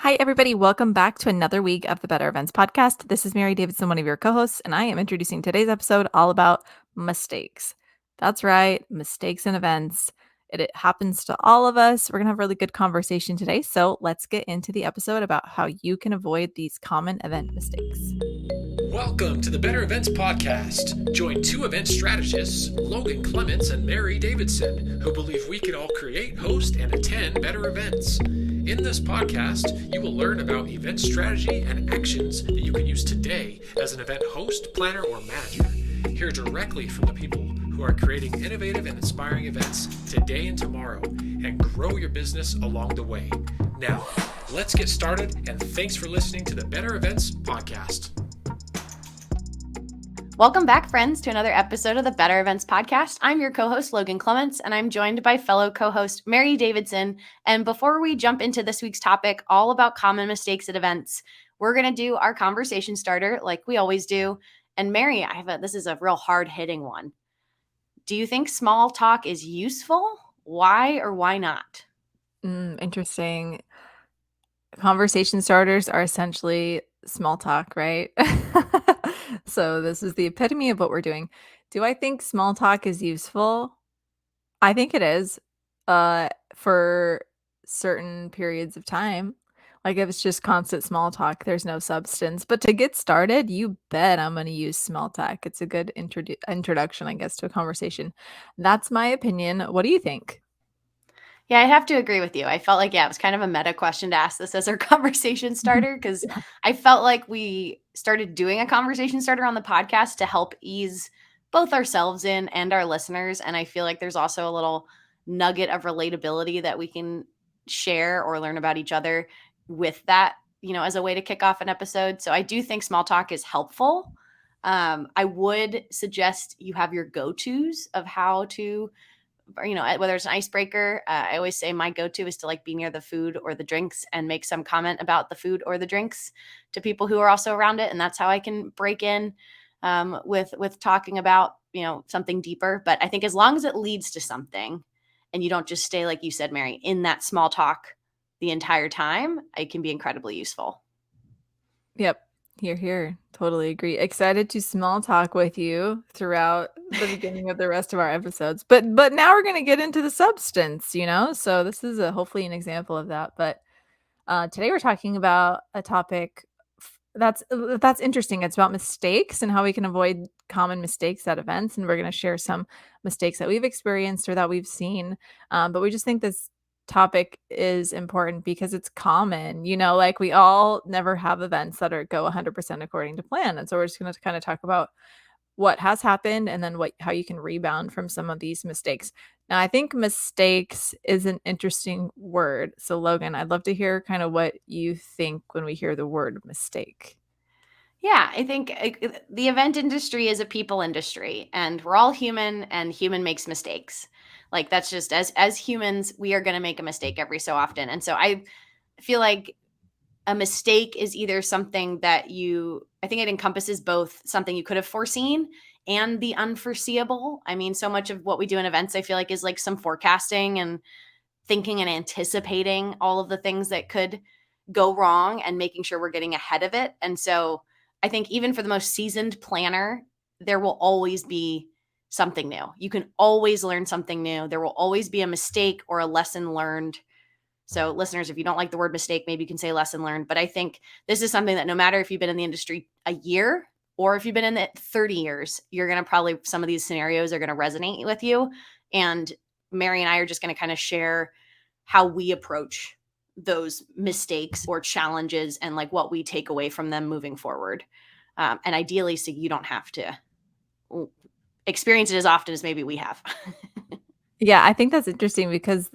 Hi, everybody. Welcome back to another week of the Better Events podcast. This is Mary Davidson, one of your co hosts, and I am introducing today's episode all about mistakes. That's right, mistakes in events. It happens to all of us. We're going to have a really good conversation today. So let's get into the episode about how you can avoid these common event mistakes. Welcome to the Better Events Podcast. Join two event strategists, Logan Clements and Mary Davidson, who believe we can all create, host, and attend better events. In this podcast, you will learn about event strategy and actions that you can use today as an event host, planner, or manager. Hear directly from the people who are creating innovative and inspiring events today and tomorrow, and grow your business along the way. Now, let's get started, and thanks for listening to the Better Events Podcast. Welcome back, friends, to another episode of the Better Events Podcast. I'm your co-host, Logan Clements, and I'm joined by fellow co-host Mary Davidson. And before we jump into this week's topic, all about common mistakes at events, we're going to do our conversation starter like we always do. And Mary, this is a real hard-hitting one. Do you think small talk is useful? Why or why not? Interesting. Conversation starters are essentially small talk, right? So this is the epitome of what we're doing. Do I think small talk is useful? I think it is, for certain periods of time. Like if it's just constant small talk, there's no substance. But to get started, you bet I'm going to use small talk. It's a good introduction, I guess, to a conversation. That's my opinion. What do you think? Yeah, I have to agree with you. I felt like, it was kind of a meta question to ask this as our conversation starter because Yeah. I felt like we started doing a conversation starter on the podcast to help ease both ourselves in and our listeners. And I feel like there's also a little nugget of relatability that we can share or learn about each other with that, as a way to kick off an episode. So I do think small talk is helpful. I would suggest you have your go-tos of how to whether it's an icebreaker. I always say my go-to is to be near the food or the drinks and make some comment about the food or the drinks to people who are also around it. And that's how I can break in with talking about, something deeper. But I think as long as it leads to something and you don't just stay, like you said, Mary, in that small talk the entire time, it can be incredibly useful. Yep. Here. Totally agree. Excited to small talk with you throughout the beginning of the rest of our episodes. But now we're going to get into the substance, So this is hopefully an example of that. But today we're talking about a topic that's interesting. It's about mistakes and how we can avoid common mistakes at events. And we're going to share some mistakes that we've experienced or that we've seen. But we just think this topic is important because it's common, like we all never have events that go 100% according to plan. And so we're just going to kind of talk about what has happened and then how you can rebound from some of these mistakes. Now, I think mistakes is an interesting word. So Logan, I'd love to hear kind of what you think when we hear the word mistake. Yeah, I think the event industry is a people industry, and we're all human, and human makes mistakes. Like that's just as humans, we are going to make a mistake every so often. And so I feel like a mistake is either something that I think it encompasses both something you could have foreseen and the unforeseeable. I mean, so much of what we do in events, I feel like, is like some forecasting and thinking and anticipating all of the things that could go wrong and making sure we're getting ahead of it. And so I think even for the most seasoned planner, there will always be something new. You can always learn something new. There will always be a mistake or a lesson learned. So listeners, if you don't like the word mistake, maybe you can say lesson learned. But I think this is something that no matter if you've been in the industry a year or if you've been in it 30 years, you're going to some of these scenarios are going to resonate with you. And Mary and I are just going to kind of share how we approach those mistakes or challenges and like what we take away from them moving forward. And ideally, so you don't have to experience it as often as maybe we have. Yeah, I think that's interesting because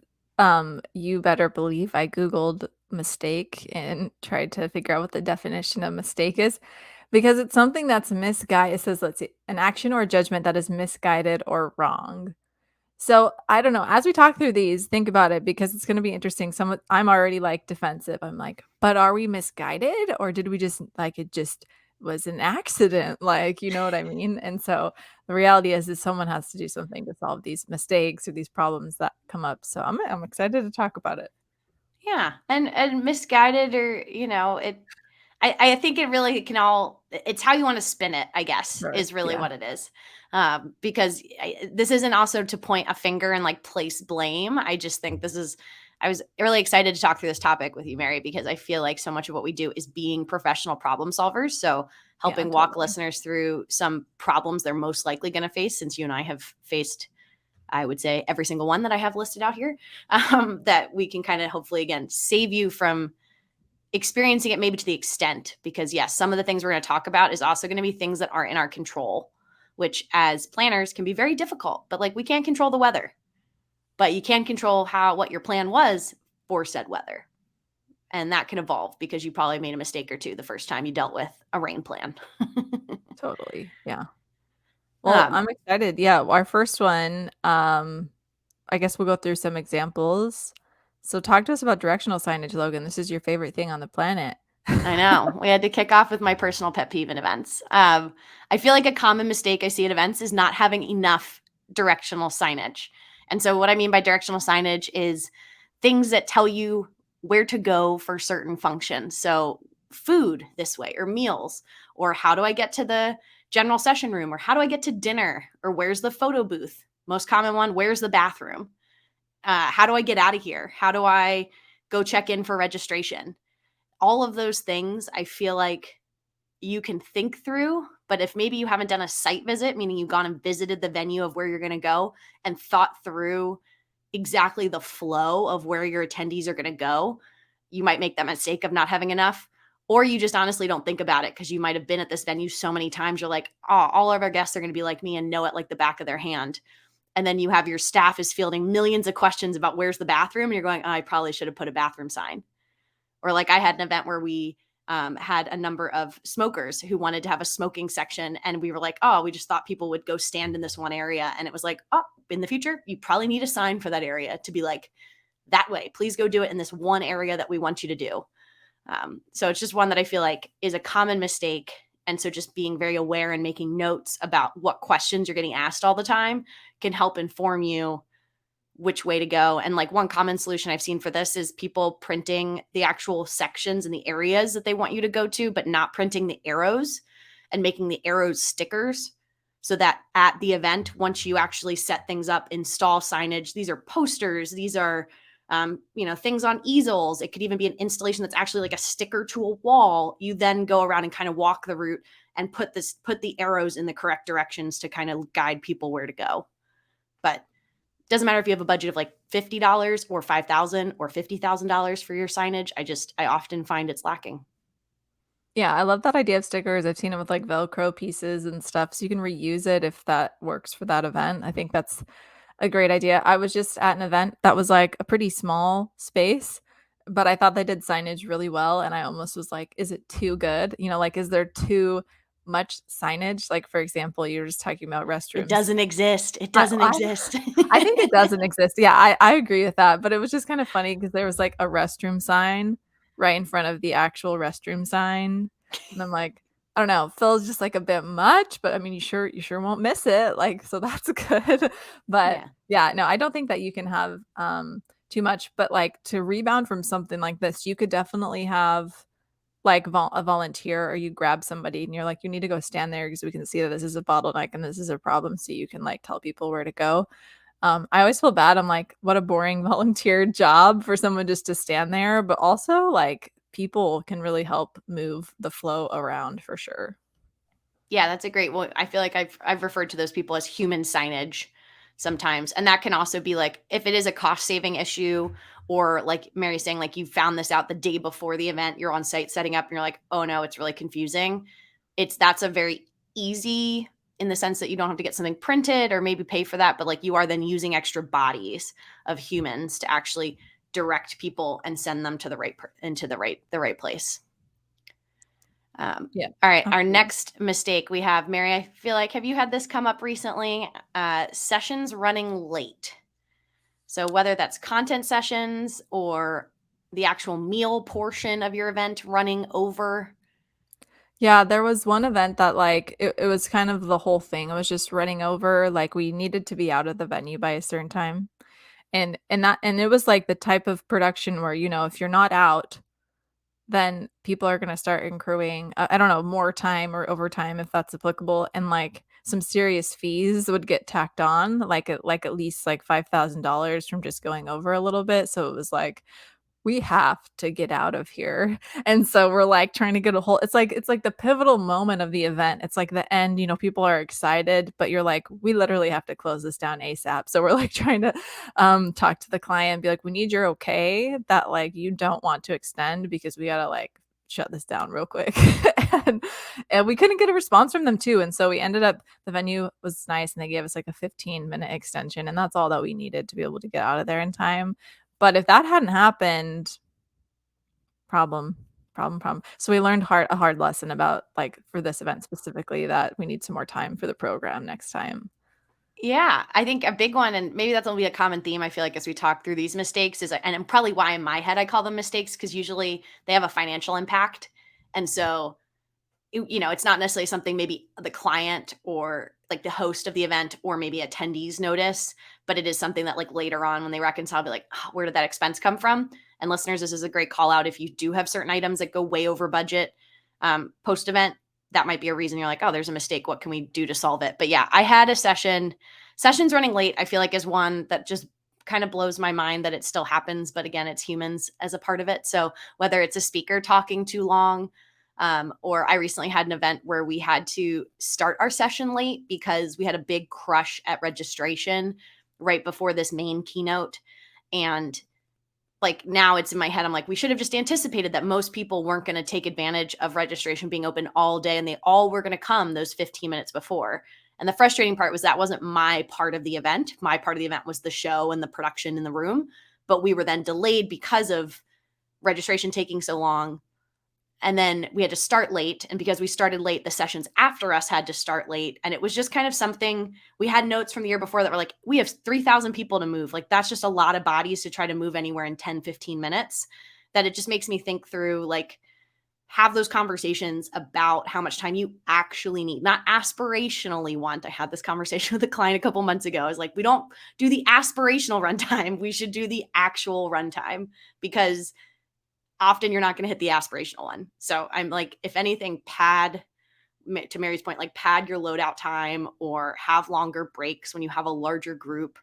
you better believe I Googled mistake and tried to figure out what the definition of mistake is because it's something that's misguided. It says, let's see, an action or judgment that is misguided or wrong. So I don't know. As we talk through these, think about it because it's going to be interesting. I'm already like defensive. I'm like, but are we misguided or did we just it just was an accident? Like, you know what I mean? And so the reality is someone has to do something to solve these mistakes or these problems that come up. So I'm excited to talk about it. Yeah, and misguided, or it. I think it really can all. It's how you want to spin it, I guess, Sure. is really Yeah. what it is. Because this isn't also to point a finger and like place blame. I just think this is. I was really excited to talk through this topic with you, Mary, because I feel like so much of what we do is being professional problem solvers. So Yeah, helping walk totally. listeners through some problems they're most likely going to face, since you and I have faced, I would say, every single one that I have listed out here, that we can kind of hopefully, again, save you from experiencing it maybe to the extent, because yes, some of the things we're going to talk about is also going to be things that aren't in our control, which as planners can be very difficult. But like, we can't control the weather, but you can control what your plan was for said weather. And that can evolve because you probably made a mistake or two the first time you dealt with a rain plan. Totally. Yeah. Well, um, I'm excited. Yeah, our first one, I guess we'll go through some examples. So talk to us about directional signage, Logan. This is your favorite thing on the planet. I know. We had to kick off with my personal pet peeve in events. I feel like a common mistake I see at events is not having enough directional signage. And so, what I mean by directional signage is things that tell you where to go for certain functions. So, food this way, or meals, or how do I get to the general session room, or how do I get to dinner, or where's the photo booth? Most common one, where's the bathroom? How do I get out of here? How do I go check in for registration? All of those things I feel like you can think through, but if maybe you haven't done a site visit, meaning you've gone and visited the venue of where you're going to go and thought through exactly the flow of where your attendees are going to go, you might make that mistake of not having enough. Or you just honestly don't think about it because you might have been at this venue so many times. You're like, oh, all of our guests are going to be like me and know it like the back of their hand. And then you have your staff is fielding millions of questions about where's the bathroom. And you're going, oh, I probably should have put a bathroom sign. Or like, I had an event where we had a number of smokers who wanted to have a smoking section. And we were like, oh, we just thought people would go stand in this one area. And it was like, oh, in the future, you probably need a sign for that area to be like, that way, please go do it in this one area that we want you to do. So it's just one that I feel like is a common mistake. And so just being very aware and making notes about what questions you're getting asked all the time can help inform you which way to go. And like, one common solution I've seen for this is people printing the actual sections and the areas that they want you to go to, but not printing the arrows, and making the arrows stickers, so that at the event, once you actually set things up, install signage, these are posters, these are things on easels. It could even be an installation that's actually like a sticker to a wall. You then go around and kind of walk the route and put the arrows in the correct directions to kind of guide people where to go. But doesn't matter if you have a budget of like $50 or $5,000 or $50,000 for your signage. I often find it's lacking. Yeah, I love that idea of stickers. I've seen it with like Velcro pieces and stuff, so you can reuse it if that works for that event. I think that's a great idea. I was just at an event that was like a pretty small space, but I thought they did signage really well. And I almost was like, is it too good? Like, is there too much signage? Like, for example, you're just talking about It restrooms. doesn't exist. It I, doesn't I, exist. I think it doesn't exist. Yeah, I agree with that. But it was just kind of funny because there was like a restroom sign right in front of the actual restroom sign. And I'm like, I don't know, feels just like a bit much, but I mean, you sure won't miss it. Like, so that's good. But Yeah. yeah, no, I don't think that you can have too much, but like to rebound from something like this, you could definitely have like a volunteer, or you grab somebody and you're like, you need to go stand there because we can see that this is a bottleneck and this is a problem, so you can like tell people where to go. I always feel bad. I'm like, what a boring volunteer job for someone just to stand there, but also like people can really help move the flow around for sure. Yeah, that's a great. Well, I feel like I've referred to those people as human signage sometimes, and that can also be like, if it is a cost saving issue, or like Mary's saying, like you found this out the day before the event, you're on site setting up, and you're like, oh no, it's really confusing. That's a very easy, in the sense that you don't have to get something printed or maybe pay for that, but like you are then using extra bodies of humans to actually direct people and send them to the right place. Yeah. All right. Our Absolutely. next mistake we have, Mary, I feel like, have you had this come up recently? Sessions running late. So whether that's content sessions or the actual meal portion of your event running over. Yeah, there was one event that like it was kind of the whole thing. It was just running over. Like we needed to be out of the venue by a certain time. And it was like the type of production where, you know, if you're not out, then people are going to start accruing, I don't know, more time or overtime if that's applicable. And like some serious fees would get tacked on, like at least like $5,000 from just going over a little bit. So it was like, we have to get out of here. And so we're like trying to get a whole, it's like the pivotal moment of the event. It's like the end, you know, people are excited, but you're like, we literally have to close this down ASAP. So we're like trying to talk to the client and be like, we need your okay that like you don't want to extend because we gotta like shut this down real quick. and, and we couldn't get a response from them too. And so we ended up, the venue was nice and they gave us like a 15-minute extension. And that's all that we needed to be able to get out of there in time. But if that hadn't happened, problem. So we learned a hard lesson about like for this event specifically that we need some more time for the program next time. Yeah, I think a big one, and maybe that's will be a common theme I feel like as we talk through these mistakes is, and probably why in my head I call them mistakes because usually they have a financial impact. And so you know, it's not necessarily something maybe the client or like the host of the event or maybe attendees notice, but it is something that like later on when they reconcile, be like, oh, where did that expense come from? And listeners, this is a great call out. If you do have certain items that go way over budget post event, that might be a reason you're like, oh, there's a mistake. What can we do to solve it? But yeah, I had a sessions running late, I feel like is one that just kind of blows my mind that it still happens. But again, it's humans as a part of it. So whether it's a speaker talking too long, or I recently had an event where we had to start our session late because we had a big crush at registration right before this main keynote. And like now it's in my head, I'm like, we should have just anticipated that most people weren't going to take advantage of registration being open all day and they all were going to come those 15 minutes before. And the frustrating part was that wasn't my part of the event. My part of the event was the show and the production in the room. But we were then delayed because of registration taking so long. And then we had to start late. And because we started late, the sessions after us had to start late. And it was just kind of something we had notes from the year before that were like, we have 3,000 people to move. Like, that's just a lot of bodies to try to move anywhere in 10, 15 minutes. That it just makes me think through, like, have those conversations about how much time you actually need, not aspirationally want. I had this conversation with a client a couple months ago. I was like, we don't do the aspirational runtime. We should do the actual runtime because often you're not going to hit the aspirational one. So I'm like, if anything, to Mary's point, like pad your loadout time or have longer breaks when you have a larger group,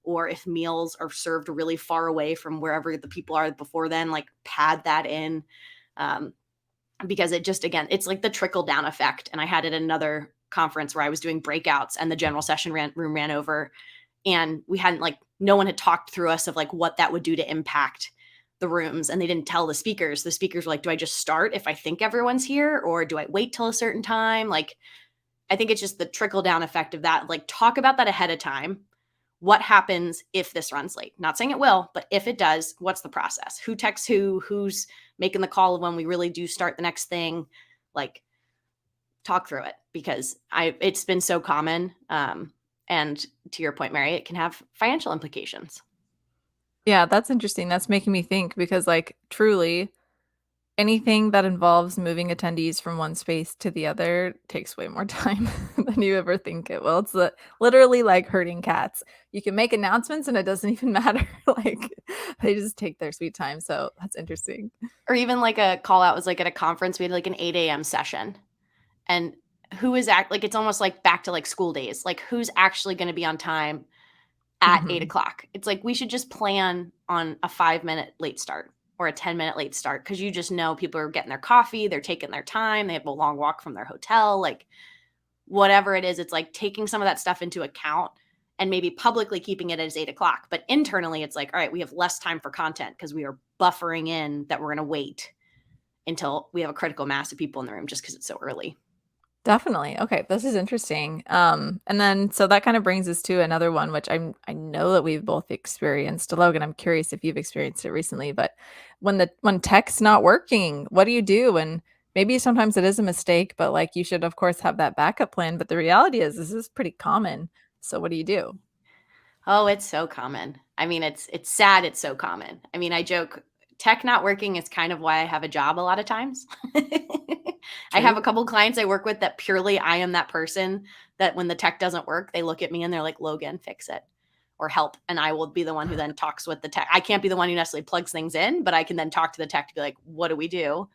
or if meals are served really far away from wherever the people are before then, like pad that in. Because it just, again, it's like the trickle down effect. And I had it at another conference where I was doing breakouts and the general session room ran over, and we hadn't, like, no one had talked through us of like what that would do to impact the rooms. And they didn't tell the speakers. The speakers were like, do I just start if I think everyone's here, or do I wait till a certain time? Like, I think it's just the trickle down effect of that. Like, talk about that ahead of time. What happens if this runs late? Not saying it will, but if it does, what's the process? Who texts who? Who's making the call when we really do start the next thing? Like, talk through it, because it's been so common. And to your point, Mary, it can have financial implications. Yeah, that's interesting. That's making me think because, like, truly, anything that involves moving attendees from one space to the other takes way more time than you ever think it will. It's literally like herding cats. You can make announcements and it doesn't even matter. Like, they just take their sweet time. So that's interesting. Or even like a call out was like at a conference, we had like an 8 a.m. session. And who is like, it's almost like back to like school days. Like, who's actually going to be on time at 8 o'clock? It's like, we should just plan on a 5-minute late start or a 10-minute late start, because you just know people are getting their coffee, they're taking their time, they have a long walk from their hotel, like whatever it is. It's like taking some of that stuff into account and maybe publicly keeping it as 8 o'clock. But internally, it's like, all right, we have less time for content because we are buffering in that we're going to wait until we have a critical mass of people in the room just because it's so early. Definitely. Okay, this is interesting. And then so that kind of brings us to another one, which I know that we've both experienced. Logan, I'm curious if you've experienced it recently, but when tech's not working, what do you do? And maybe sometimes it is a mistake, but like you should of course have that backup plan. But the reality is this is pretty common. So what do you do? Oh, it's so common. I mean, it's sad. It's so common. I mean, I joke, tech not working is kind of why I have a job a lot of times. I have a couple clients I work with that purely I am that person that when the tech doesn't work, they look at me and they're like, Logan, fix it. or help. And I will be the one who then talks with the tech. I can't be the one who necessarily plugs things in, but I can then talk to the tech to be like, what do we do?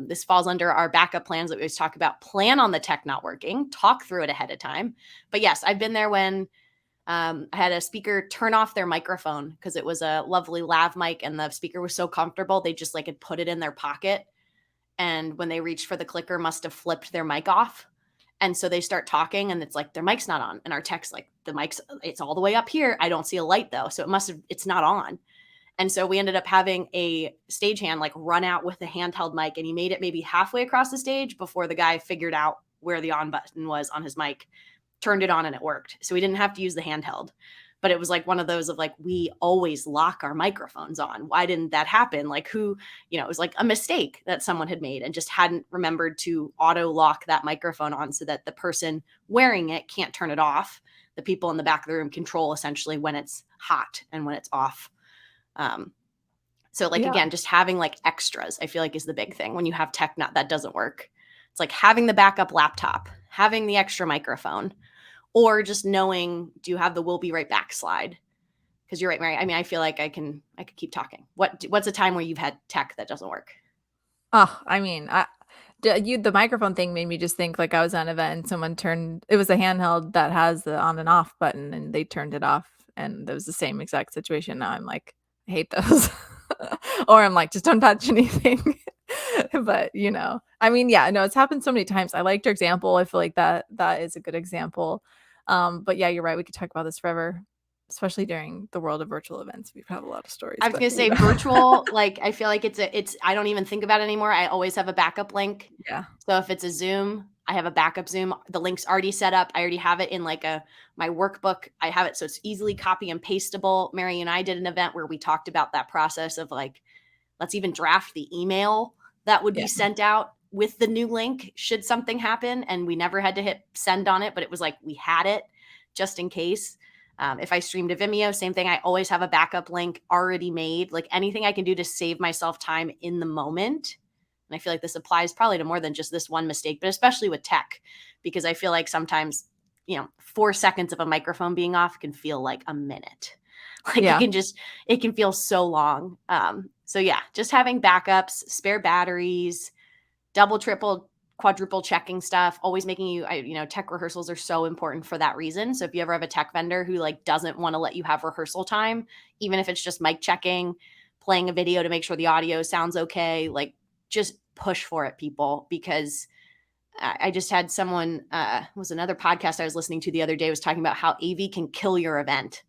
This falls under our backup plans that we always talk about. Plan on the tech not working, talk through it ahead of time. But yes, I've been there when I had a speaker turn off their microphone because it was a lovely lav mic and the speaker was so comfortable. They just like had put it in their pocket. And when they reached for the clicker, must have flipped their mic off. And so they start talking and it's like, their mic's not on. And our tech's like, the mic's, it's all the way up here. I don't see a light though. So it's not on. And so we ended up having a stagehand like run out with a handheld mic, and he made it maybe halfway across the stage before the guy figured out where the on button was on his mic, turned it on, and it worked. So we didn't have to use the handheld. But it was like one of those of like, we always lock our microphones on. Why didn't that happen? Like it was like a mistake that someone had made and just hadn't remembered to auto lock that microphone on so that the person wearing it can't turn it off. The people in the back of the room control essentially when it's hot and when it's off. So like, again, just having like extras, I feel like is the big thing when you have tech that doesn't work. It's like having the backup laptop, having the extra microphone, or just knowing, do you have the "we'll be right back" slide? Because you're right, Mary. I mean, I feel like I could keep talking. What's a time where you've had tech that doesn't work? Oh, I mean, the microphone thing made me just think like I was at an event and someone it was a handheld that has the on and off button and they turned it off, and it was the same exact situation. Now I'm like, I hate those. Or I'm like, just don't touch anything. But I mean, yeah, no, it's happened so many times. I liked your example. I feel like that is a good example. But yeah, you're right. We could talk about this forever, especially during the world of virtual events. We've had a lot of stories. I was going to say virtual, like, I feel like I don't even think about it anymore. I always have a backup link. Yeah. So if it's a Zoom, I have a backup Zoom. The link's already set up. I already have it in like my workbook. I have it so it's easily copy and pastable. Mary and I did an event where we talked about that process of like, let's even draft the email that would be sent out with the new link should something happen. And we never had to hit send on it, but it was like we had it just in case. If I streamed to Vimeo, same thing. I always have a backup link already made, like anything I can do to save myself time in the moment. And I feel like this applies probably to more than just this one mistake, but especially with tech, because I feel like sometimes, 4 seconds of a microphone being off can feel like a minute. Like it can feel so long. So yeah, just having backups, spare batteries, double, triple, quadruple checking stuff, always making tech rehearsals are so important for that reason. So if you ever have a tech vendor who like doesn't want to let you have rehearsal time, even if it's just mic checking, playing a video to make sure the audio sounds okay, like just push for it, people, because I just had someone, was another podcast I was listening to the other day was talking about how AV can kill your event.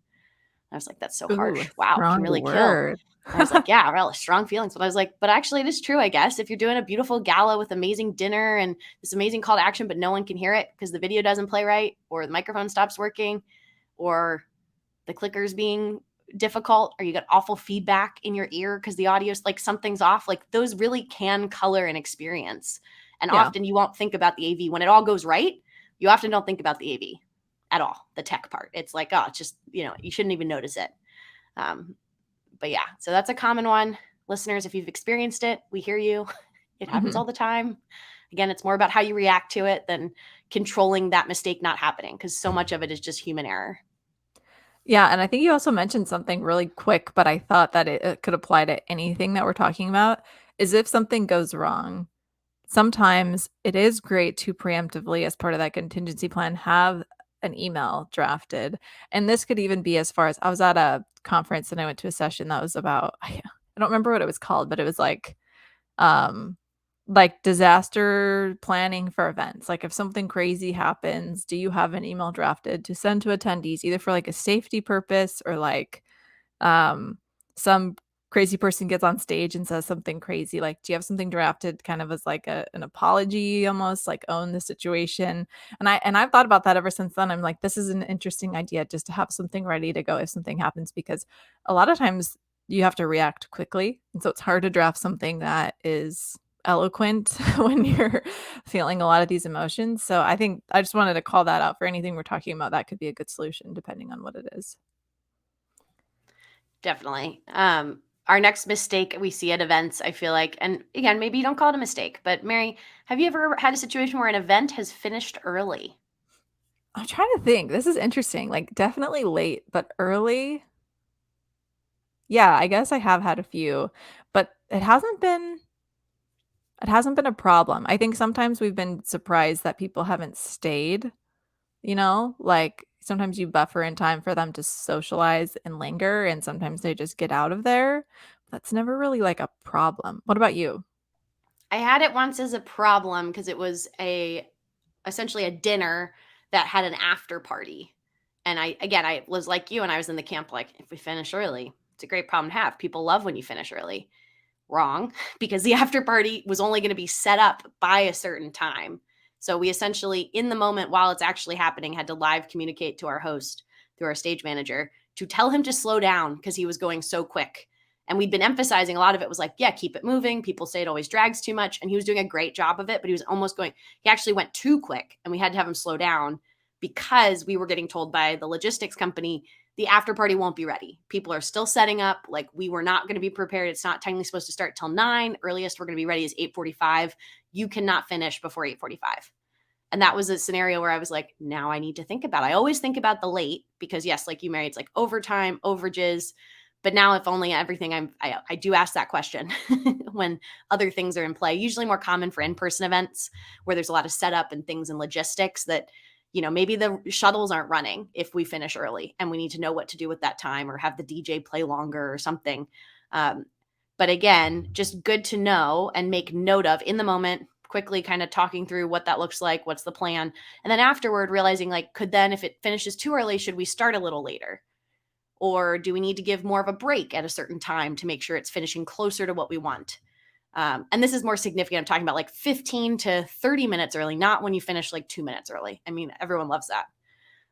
I was like, that's so harsh. Wow, it can really kill. I was like, yeah, really strong feelings. But I was like, but actually it is true, I guess. If you're doing a beautiful gala with amazing dinner and this amazing call to action, but no one can hear it because the video doesn't play right, or the microphone stops working, or the clicker's being difficult, or you got awful feedback in your ear because the audio's like something's off, like those really can color an experience. And often you won't think about the AV when it all goes right. You often don't think about the AV at all, the tech part. It's like, oh, it's just, you shouldn't even notice it. But yeah, so that's a common one. Listeners, if you've experienced it, we hear you. It happens all the time. Again, it's more about how you react to it than controlling that mistake not happening, because so much of it is just human error. Yeah, and I think you also mentioned something really quick, but I thought that it could apply to anything that we're talking about, is if something goes wrong, sometimes it is great to preemptively, as part of that contingency plan, have an email drafted. And this could even be as far as, I was at a conference and I went to a session that was about, I don't remember what it was called, but it was like disaster planning for events. Like if something crazy happens, do you have an email drafted to send to attendees, either for like a safety purpose or like some crazy person gets on stage and says something crazy, like do you have something drafted kind of as like an apology, almost like own the situation? And I've thought about that ever since then. I'm like, this is an interesting idea, just to have something ready to go if something happens, because a lot of times you have to react quickly, and so it's hard to draft something that is eloquent when you're feeling a lot of these emotions. So I think I just wanted to call that out for anything we're talking about. That could be a good solution depending on what it is. Definitely. Our next mistake we see at events, I feel like, and again, maybe you don't call it a mistake, but Mary, have you ever had a situation where an event has finished early? I'm trying to think. This is interesting. Like definitely late, but early. Yeah, I guess I have had a few, but it hasn't been a problem. I think sometimes we've been surprised that people haven't stayed, like sometimes you buffer in time for them to socialize and linger, and sometimes they just get out of there. That's never really like a problem. What about you? I had it once as a problem because it was a essentially a dinner that had an after party. And I was like you, and I was in the camp like, if we finish early, it's a great problem to have. People love when you finish early. Wrong, because the after party was only going to be set up by a certain time. So we essentially, in the moment while it's actually happening, had to live communicate to our host through our stage manager to tell him to slow down because he was going so quick. And we'd been emphasizing a lot of it was like, yeah, keep it moving. People say it always drags too much. And he was doing a great job of it, but he was almost going, he actually went too quick and we had to have him slow down because we were getting told by the logistics company the after party won't be ready. People are still setting up. Like we were not going to be prepared. It's not technically supposed to start till 9. Earliest we're going to be ready is 8:45. You cannot finish before 8:45. And that was a scenario where I was like, now I need to think about it. I always think about the late because yes, like you, Mary, it's like overtime, overages. But now if only everything I do ask that question when other things are in play, usually more common for in-person events where there's a lot of setup and things and logistics that maybe the shuttles aren't running if we finish early and we need to know what to do with that time or have the DJ play longer or something. But again, just good to know and make note of in the moment, quickly kind of talking through what that looks like, what's the plan. And then afterward, realizing like, if it finishes too early, should we start a little later? Or do we need to give more of a break at a certain time to make sure it's finishing closer to what we want? And this is more significant. I'm talking about like 15 to 30 minutes early, not when you finish like 2 minutes early. I mean, everyone loves that.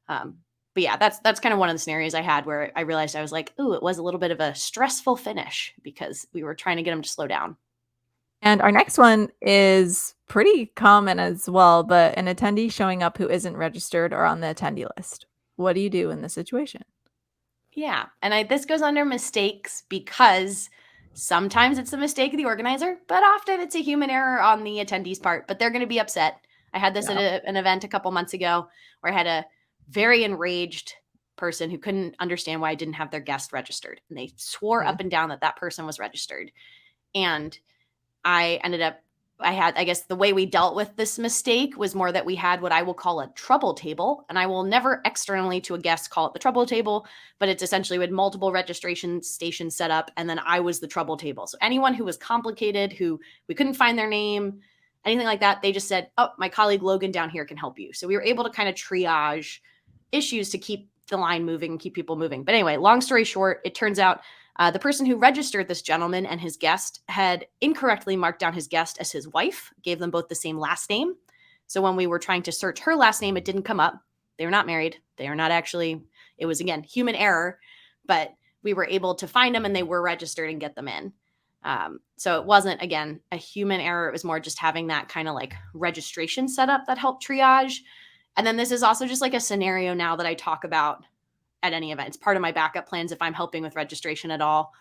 But yeah, that's kind of one of the scenarios I had where I realized I was like, ooh, it was a little bit of a stressful finish because we were trying to get them to slow down. And our next one is pretty common as well, but an attendee showing up who isn't registered or on the attendee list. What do you do in this situation? Yeah. And this goes under mistakes because sometimes it's a mistake of the organizer, but often it's a human error on the attendee's part, but they're going to be upset. I had this Yeah. at an event a couple months ago where I had a very enraged person who couldn't understand why I didn't have their guest registered. And they swore Okay. up and down that that person was registered. And I guess the way we dealt with this mistake was more that we had what I will call a trouble table. And I will never externally to a guest call it the trouble table, but it's essentially with multiple registration stations set up. And then I was the trouble table. So anyone who was complicated, who we couldn't find their name, anything like that, they just said, oh, my colleague Logan down here can help you. So we were able to kind of triage issues to keep the line moving and keep people moving. But anyway, long story short, it turns out the person who registered this gentleman and his guest had incorrectly marked down his guest as his wife, gave them both the same last name. So when we were trying to search her last name, it didn't come up. They were not married. They are not actually, it was again, human error, but we were able to find them and they were registered and get them in. So it wasn't, again, a human error. It was more just having that kind of like registration setup that helped triage. And then this is also just like a scenario now that I talk about at any event. It's part of my backup plans if I'm helping with registration at all,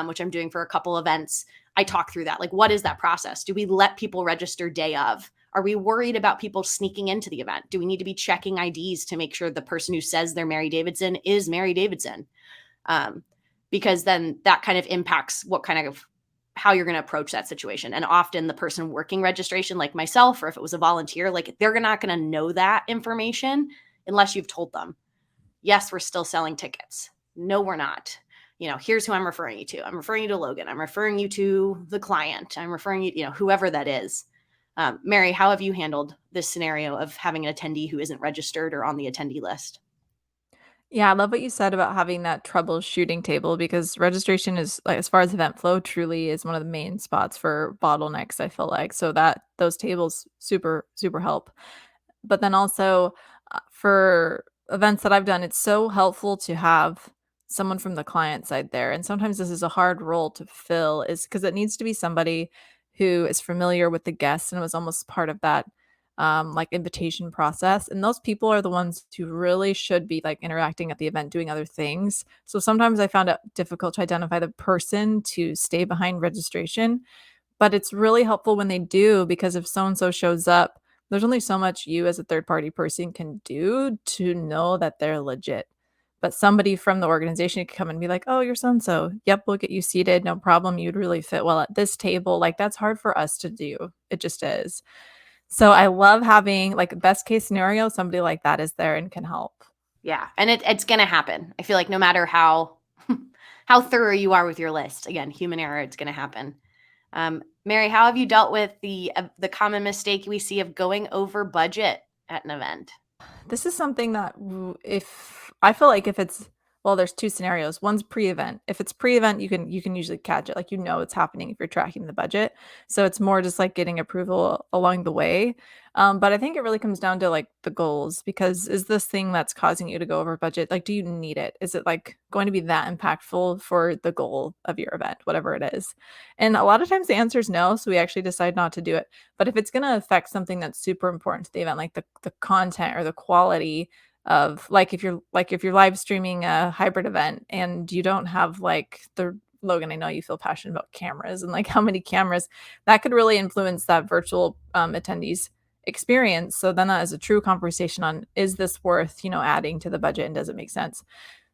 which I'm doing for a couple events. I talk through that. Like, what is that process? Do we let people register day of? Are we worried about people sneaking into the event? Do we need to be checking IDs to make sure the person who says they're Mary Davidson is Mary Davidson? Because then that kind of impacts how you're going to approach that situation. And often the person working registration, like myself, or if it was a volunteer, like they're not going to know that information unless you've told them. Yes, we're still selling tickets. No, we're not. Here's who I'm referring you to. I'm referring you to Logan. I'm referring you to the client. I'm referring you, whoever that is. Mary, how have you handled this scenario of having an attendee who isn't registered or on the attendee list? Yeah, I love what you said about having that troubleshooting table because registration is like as far as event flow truly is one of the main spots for bottlenecks, I feel like. So that those tables super, super help. But then also for events that I've done, it's so helpful to have someone from the client side there. And sometimes this is a hard role to fill, is because it needs to be somebody who is familiar with the guests and was almost part of that like invitation process. And those people are the ones who really should be like interacting at the event, doing other things. So sometimes I found it difficult to identify the person to stay behind registration, but it's really helpful when they do because if so and so shows up, there's only so much you as a third party person can do to know that they're legit. But somebody from the organization could come and be like, oh, you're so and so. Yep, we'll get you seated. No problem. You'd really fit well at this table. Like, that's hard for us to do. It just is. So I love having, like, best case scenario, somebody like that is there and can help. Yeah. And it's going to happen. I feel like no matter how how thorough you are with your list, again, human error, it's going to happen. Mary, how have you dealt with the common mistake we see of going over budget at an event? This is something that if I feel like if it's well, there's two scenarios. One's pre-event. If it's pre-event, you can usually catch it. Like, you know it's happening if you're tracking the budget. So it's more just like getting approval along the way. But I think it really comes down to like the goals, because is this thing that's causing you to go over budget? Like, do you need it? Is it like going to be that impactful for the goal of your event, whatever it is? And a lot of times the answer is no. So we actually decide not to do it. But if it's going to affect something that's super important to the event, like the content or the quality of, like, if you're live streaming a hybrid event and you don't have like the Logan, I know you feel passionate about cameras and like how many cameras that could really influence that virtual attendees experience. So then that is a true conversation on, is this worth, adding to the budget, and does it make sense?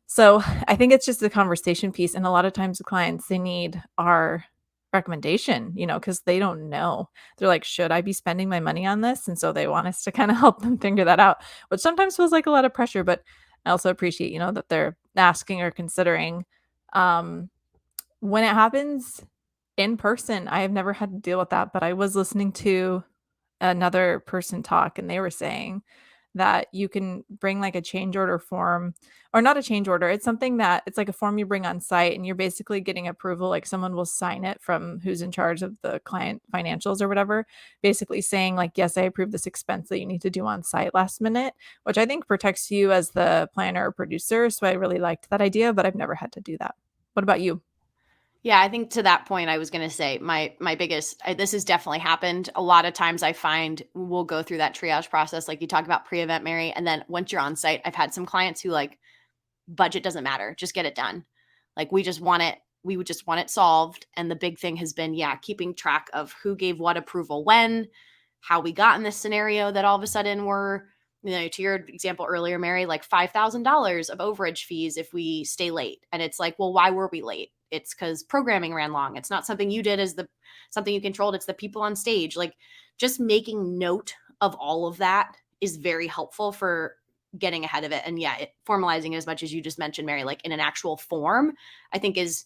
So I think it's just the conversation piece. And a lot of times the clients, they need our recommendation, because they don't know. They're like, should I be spending my money on this? And so they want us to kind of help them figure that out, which sometimes feels like a lot of pressure, but I also appreciate, that they're asking or considering. When it happens in person, I have never had to deal with that, but I was listening to another person talk, and they were saying that you can bring like a change order form, or not a change order. It's something that it's like a form you bring on site, and you're basically getting approval. Like, someone will sign it from who's in charge of the client financials or whatever, basically saying like, yes, I approve this expense that you need to do on site last minute, which I think protects you as the planner or producer. So I really liked that idea, but I've never had to do that. What about you? Yeah, I think to that point, I was going to say my biggest, this has definitely happened. A lot of times I find we'll go through that triage process, like you talk about pre-event, Mary. And then once you're on site, I've had some clients who like, budget doesn't matter, just get it done. Like, we would just want it solved. And the big thing has been, keeping track of who gave what approval when, how we got in this scenario that all of a sudden we're, to your example earlier, Mary, like $5,000 of overage fees if we stay late. And it's like, well, why were we late? It's because programming ran long. It's not something you did as something you controlled. It's the people on stage. Like, just making note of all of that is very helpful for getting ahead of it. And formalizing it as much as you just mentioned, Mary, like in an actual form, I think is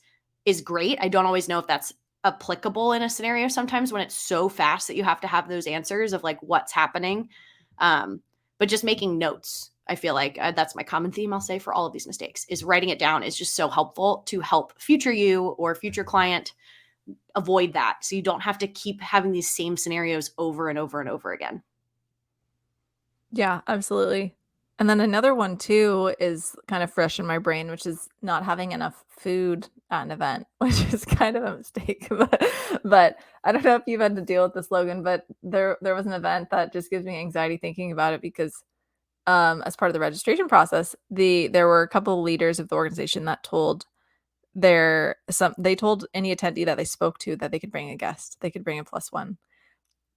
great. I don't always know if that's applicable in a scenario sometimes when it's so fast that you have to have those answers of like what's happening. But just making notes, I feel like that's my common theme, I'll say, for all of these mistakes, is writing it down is just so helpful to help future you or future client avoid that. So you don't have to keep having these same scenarios over and over and over again. Yeah, absolutely. And then another one too is kind of fresh in my brain, which is not having enough food at an event, which is kind of a mistake. But I don't know if you've had to deal with this, Logan, but there was an event that just gives me anxiety thinking about it, because as part of the registration process, there were a couple of leaders of the organization that told they told any attendee that they spoke to that they could bring a guest, they could bring a plus one.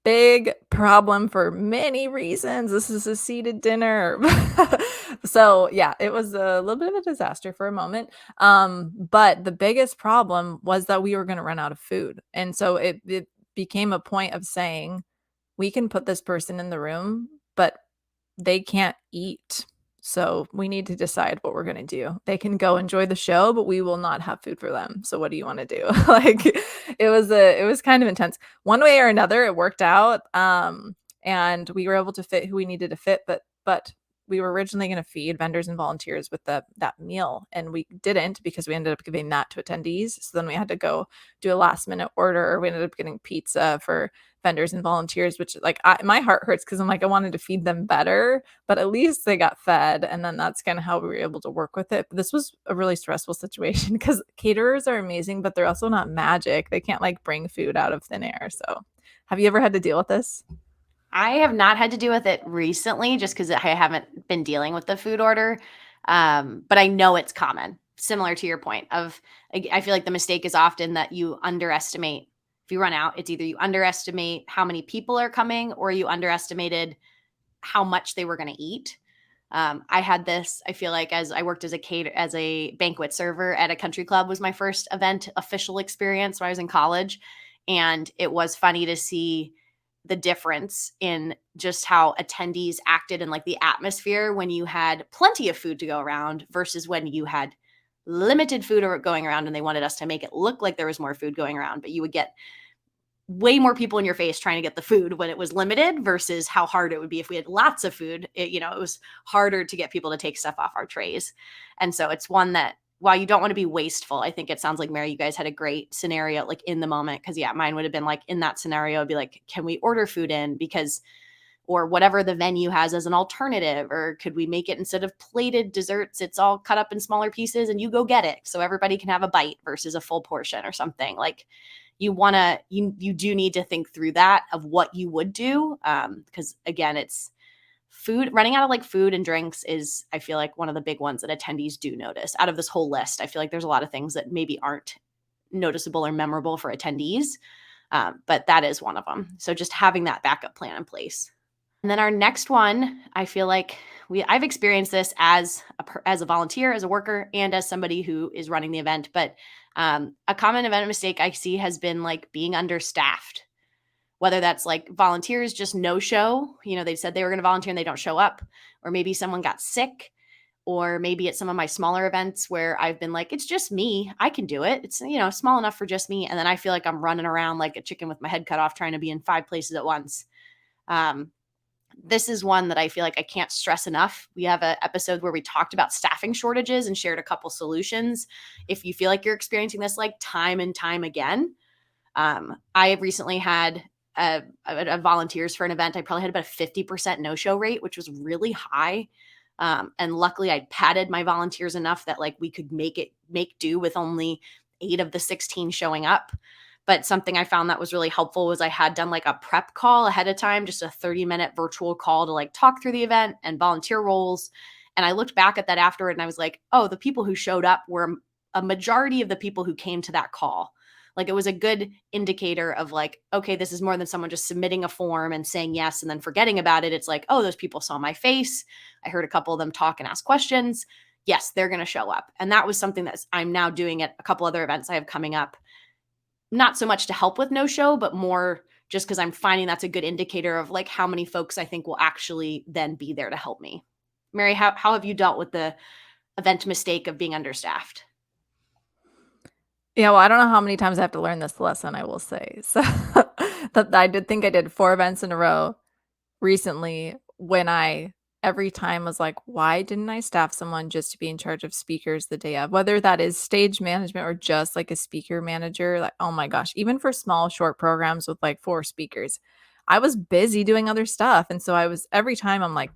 Big problem for many reasons. This is a seated dinner. So yeah, it was a little bit of a disaster for a moment. But the biggest problem was that we were going to run out of food. And so it became a point of saying, we can put this person in the room, but they can't eat. So we need to decide what we're going to do. They can go enjoy the show, but we will not have food for them. So what do you want to do? Like, it was kind of intense. One way or another, it worked out. And we were able to fit who we needed to fit, but we were originally going to feed vendors and volunteers with that meal, and we didn't, because we ended up giving that to attendees. So then we had to go do a last minute order. We ended up getting pizza for vendors and volunteers, which like my heart hurts, because I'm like, I wanted to feed them better, but at least they got fed. And then that's kind of how we were able to work with it. But this was a really stressful situation, because caterers are amazing, but they're also not magic. They can't like bring food out of thin air. So have you ever had to deal with this? I have not had to deal with it recently, just because I haven't been dealing with the food order. But I know it's common, similar to your point of, I feel like the mistake is often that you underestimate If you run out, it's either you underestimate how many people are coming or you underestimated how much they were going to eat. I had this, I feel like, as I worked as a banquet server at a country club was my first event official experience when I was in college. And it was funny to see the difference in just how attendees acted and like the atmosphere when you had plenty of food to go around versus when you had limited food going around and they wanted us to make it look like there was more food going around, but you would get way more people in your face trying to get the food when it was limited versus how hard it would be if we had lots of food. It was harder to get people to take stuff off our trays. And so it's one that, while you don't want to be wasteful, I think it sounds like, Mary, you guys had a great scenario like in the moment. Cause yeah, mine would have been like in that scenario, it'd be like, can we order food in? Because, or whatever the venue has as an alternative, or could we make it instead of plated desserts, it's all cut up in smaller pieces and you go get it. So everybody can have a bite versus a full portion or something. Like, you do need to think through that of what you would do. Because again, it's food, running out of like food and drinks is, I feel like, one of the big ones that attendees do notice out of this whole list. I feel like there's a lot of things that maybe aren't noticeable or memorable for attendees. But that is one of them. So just having that backup plan in place. And then our next one, I feel like I've experienced this as a volunteer, as a worker, and as somebody who is running the event. But a common event mistake I see has been like being understaffed, whether that's like volunteers just no show, they said they were going to volunteer and they don't show up, or maybe someone got sick, or maybe at some of my smaller events where I've been like, it's just me, I can do it. It's, small enough for just me. And then I feel like I'm running around like a chicken with my head cut off, trying to be in 5 places at once. This is one that I feel like I can't stress enough. We have an episode where we talked about staffing shortages and shared a couple solutions. If you feel like you're experiencing this like time and time again, I have recently had volunteers for an event. I probably had about a 50% no-show rate, which was really high. And luckily I padded my volunteers enough that like we could make do with only 8 of the 16 showing up. But something I found that was really helpful was I had done like a prep call ahead of time, just a 30-minute virtual call to like talk through the event and volunteer roles. And I looked back at that afterward and I was like, oh, the people who showed up were a majority of the people who came to that call. Like, it was a good indicator of like, okay, this is more than someone just submitting a form and saying yes and then forgetting about it. It's like, oh, those people saw my face. I heard a couple of them talk and ask questions. Yes, they're going to show up. And that was something that I'm now doing at a couple other events I have coming up. Not so much to help with no show, but more just because I'm finding that's a good indicator of like how many folks I think will actually then be there to help me. Mary, how have you dealt with the event mistake of being understaffed? Yeah, well, I don't know how many times I have to learn this lesson, I will say. So that I did 4 events in a row recently when I every time was like, why didn't I staff someone just to be in charge of speakers the day of? Whether that is stage management or just like a speaker manager, like, oh my gosh, even for small short programs with like 4 speakers, I was busy doing other stuff. And so every time I'm like,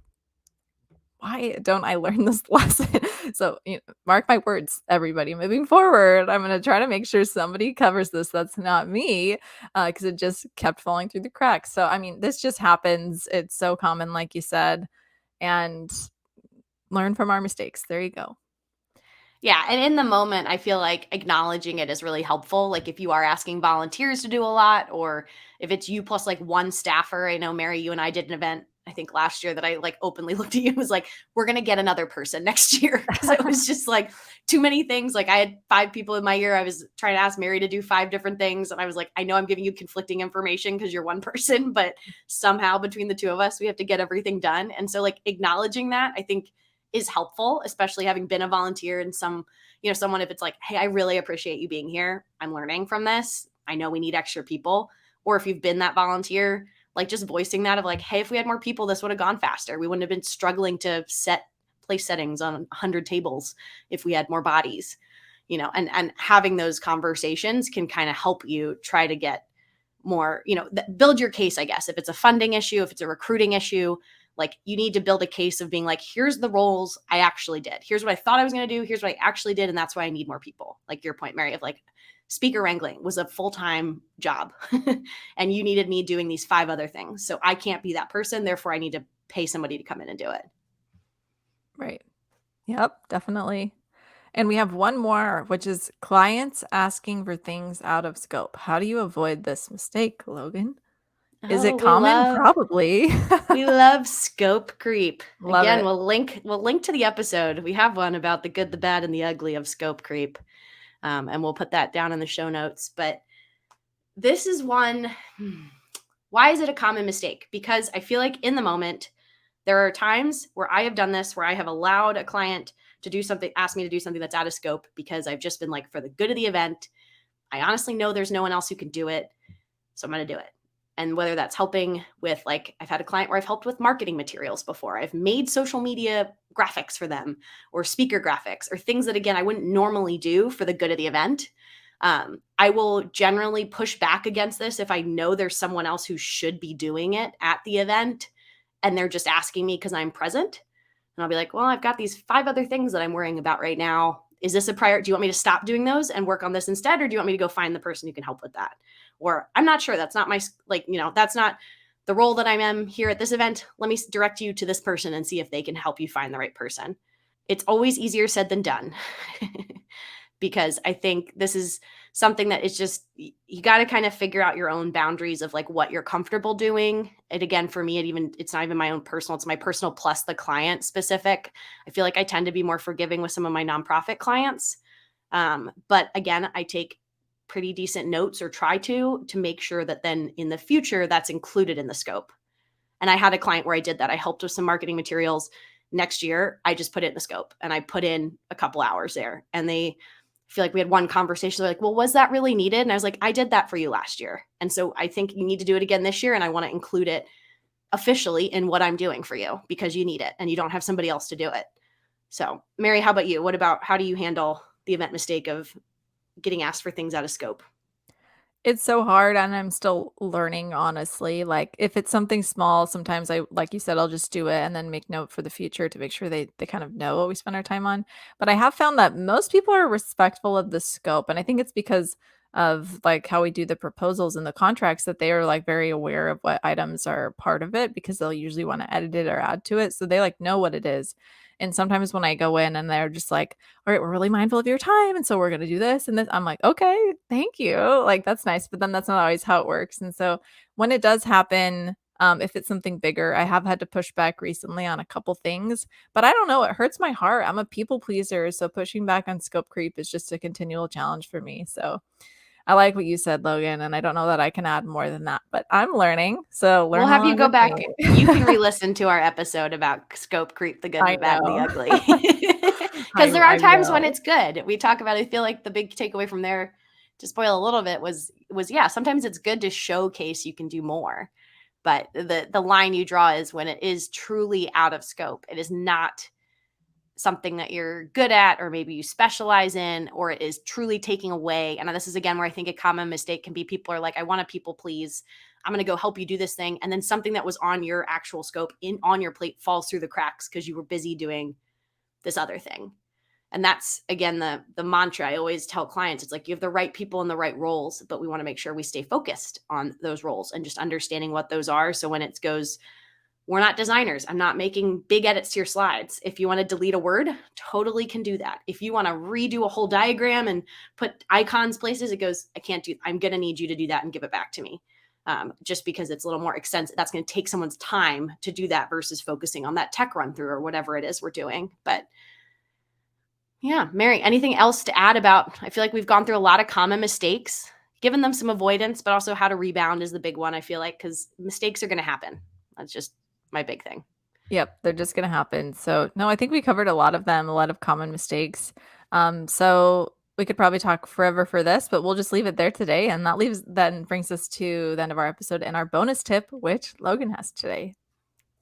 why don't I learn this lesson? So, mark my words, everybody. Moving forward, I'm going to try to make sure somebody covers this. That's not me, because it just kept falling through the cracks. So, I mean, this just happens. It's so common, like you said, and learn from our mistakes. There you go. Yeah. And in the moment, I feel like acknowledging it is really helpful. Like if you are asking volunteers to do a lot, or if it's you plus like one staffer. I know, Mary, you and I did an event, I think last year, that I like openly looked at you and was like, we're going to get another person next year. Cause it was just like too many things. Like I had 5 people in my year. I was trying to ask Mary to do 5 different things. And I was like, I know I'm giving you conflicting information because you're one person, but somehow between the 2 of us, we have to get everything done. And so like acknowledging that, I think, is helpful, especially having been a volunteer and someone, if it's like, hey, I really appreciate you being here. I'm learning from this. I know we need extra people. Or if you've been that volunteer, like just voicing that of like, hey, if we had more people, this would have gone faster. We wouldn't have been struggling to set place settings on 100 tables if we had more bodies, and having those conversations can kind of help you try to get more, build your case, I guess. If it's a funding issue, if it's a recruiting issue, like you need to build a case of being like, here's the roles I actually did. Here's what I thought I was going to do. Here's what I actually did. And that's why I need more people. Like your point, Mary, of like speaker wrangling was a full-time job and you needed me doing these 5 other things. So I can't be that person. Therefore, I need to pay somebody to come in and do it. Right. Yep, definitely. And we have one more, which is clients asking for things out of scope. How do you avoid this mistake, Logan? Is it Oh, common? Probably. we love scope creep. Love Again, it. we'll link to the episode. We have one about the good, the bad, and the ugly of scope creep. And we'll put that down in the show notes. But this is one. Why is it a common mistake? Because I feel like in the moment, there are times where I have done this, where I have allowed a client to do something, ask me to do something that's out of scope because I've just been like, for the good of the event, I honestly know there's no one else who can do it. So I'm going to do it. And whether that's helping with, like, I've had a client where I've helped with marketing materials before. I've made social media graphics for them, or speaker graphics, or things that, again, I wouldn't normally do for the good of the event. I will generally push back against this if I know there's someone else who should be doing it at the event and they're just asking me because I'm present. And I'll be like, well, I've got these 5 other things that I'm worrying about right now. Is this a priority? Do you want me to stop doing those and work on this instead? Or do you want me to go find the person who can help with that? Or I'm not sure. That's not my, that's not the role that I am here at this event. Let me direct you to this person and see if they can help you find the right person. It's always easier said than done. Because I think this is something that is just, you got to kind of figure out your own boundaries of like what you're comfortable doing. And again, for me, it's not even my own personal, it's my personal plus the client specific. I feel like I tend to be more forgiving with some of my nonprofit clients. But again, I take pretty decent notes, or try to make sure that then in the future that's included in the scope. And I had a client where I did that. I helped with some marketing materials. Next year, I just put it in the scope and I put in a couple hours there, and they feel like we had one conversation. They're like, well, was that really needed? And I was like, I did that for you last year. And so I think you need to do it again this year. And I want to include it officially in what I'm doing for you because you need it and you don't have somebody else to do it. So Mary, how about you? How do you handle the event mistake of getting asked for things out of scope? It's so hard, and I'm still learning, honestly. Like, if it's something small, sometimes like you said, I'll just do it and then make note for the future to make sure they kind of know what we spend our time on. But I have found that most people are respectful of the scope, and I think it's because of like how we do the proposals and the contracts, that they are like very aware of what items are part of it, because they'll usually want to edit it or add to it. So they like know what it is. And sometimes when I go in and they're just like, all right, we're really mindful of your time, and so we're going to do this and this, I'm like, okay, thank you. Like, that's nice. But then that's not always how it works. And so when it does happen, if it's something bigger, I have had to push back recently on a couple things, but I don't know, it hurts my heart. I'm a people pleaser. So pushing back on scope creep is just a continual challenge for me. So I like what you said, Logan, and I don't know that I can add more than that, but I'm learning. So learn We'll have you along go with back. me. You can re-listen to our episode about scope creep, the good, I the bad, and the know. ugly. Because there are I times when will. it's good. We talk about it. I feel like the big takeaway from there, to spoil a little bit, was yeah, sometimes it's good to showcase you can do more. But the line you draw is when it is truly out of scope. It is not something that you're good at, or maybe you specialize in, or it is truly taking away. And this is again where I think a common mistake can be, people are like, I want to people please, I'm going to go help you do this thing, and then something that was on your actual scope on your plate falls through the cracks because you were busy doing this other thing. And that's again the mantra I always tell clients. It's like, you have the right people in the right roles, but we want to make sure we stay focused on those roles and just understanding what those are. So when it goes, we're not designers, I'm not making big edits to your slides. If you want to delete a word, totally can do that. If you want to redo a whole diagram and put icons places, it goes, I can't do, I'm going to need you to do that and give it back to me. Just because it's a little more extensive. That's going to take someone's time to do that versus focusing on that tech run through or whatever it is we're doing. But yeah, Mary, anything else to add about, I feel like we've gone through a lot of common mistakes, given them some avoidance, but also how to rebound is the big one, I feel like, because mistakes are going to happen. That's just my big thing. Yep, they're just gonna happen. So no, I think we covered a lot of them, a lot of common mistakes. So we could probably talk forever for this, but we'll just leave it there today. And that brings us to the end of our episode and our bonus tip, which Logan has today.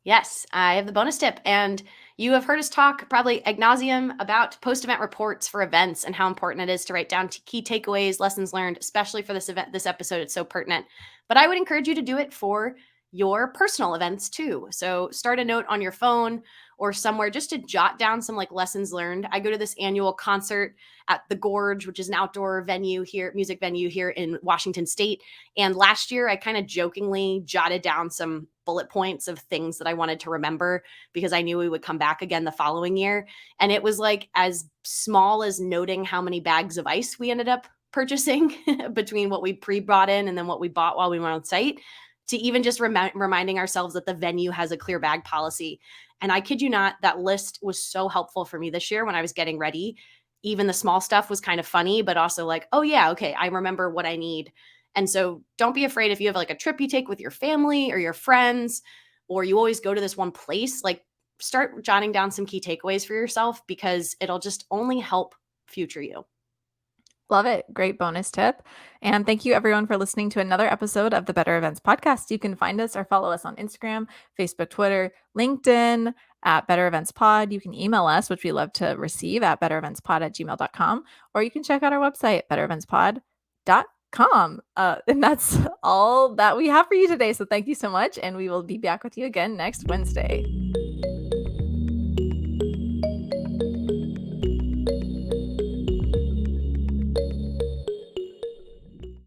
Yes, I have the bonus tip. And you have heard us talk probably ad nauseum about post-event reports for events and how important it is to write down key takeaways, lessons learned, especially for this event, this episode. It's so pertinent. But I would encourage you to do it for your personal events too. So start a note on your phone or somewhere just to jot down some like lessons learned. I go to this annual concert at the Gorge, which is an outdoor venue here, music venue here in Washington State. And last year I kind of jokingly jotted down some bullet points of things that I wanted to remember because I knew we would come back again the following year. And it was like as small as noting how many bags of ice we ended up purchasing between what we pre-brought in and then what we bought while we were on site, to even just reminding ourselves that the venue has a clear bag policy. And I kid you not, that list was so helpful for me this year when I was getting ready. Even the small stuff was kind of funny, but also like, oh yeah, okay, I remember what I need. And so don't be afraid if you have like a trip you take with your family or your friends, or you always go to this one place, like start jotting down some key takeaways for yourself because it'll just only help future you. Love it. Great bonus tip. And thank you everyone for listening to another episode of the Better Events Podcast. You can find us or follow us on Instagram, Facebook, Twitter, LinkedIn at Better Events Pod. You can email us, which we love to receive, at bettereventspod@gmail.com, or you can check out our website, bettereventspod.com. And that's all that we have for you today. So thank you so much. And we will be back with you again next Wednesday.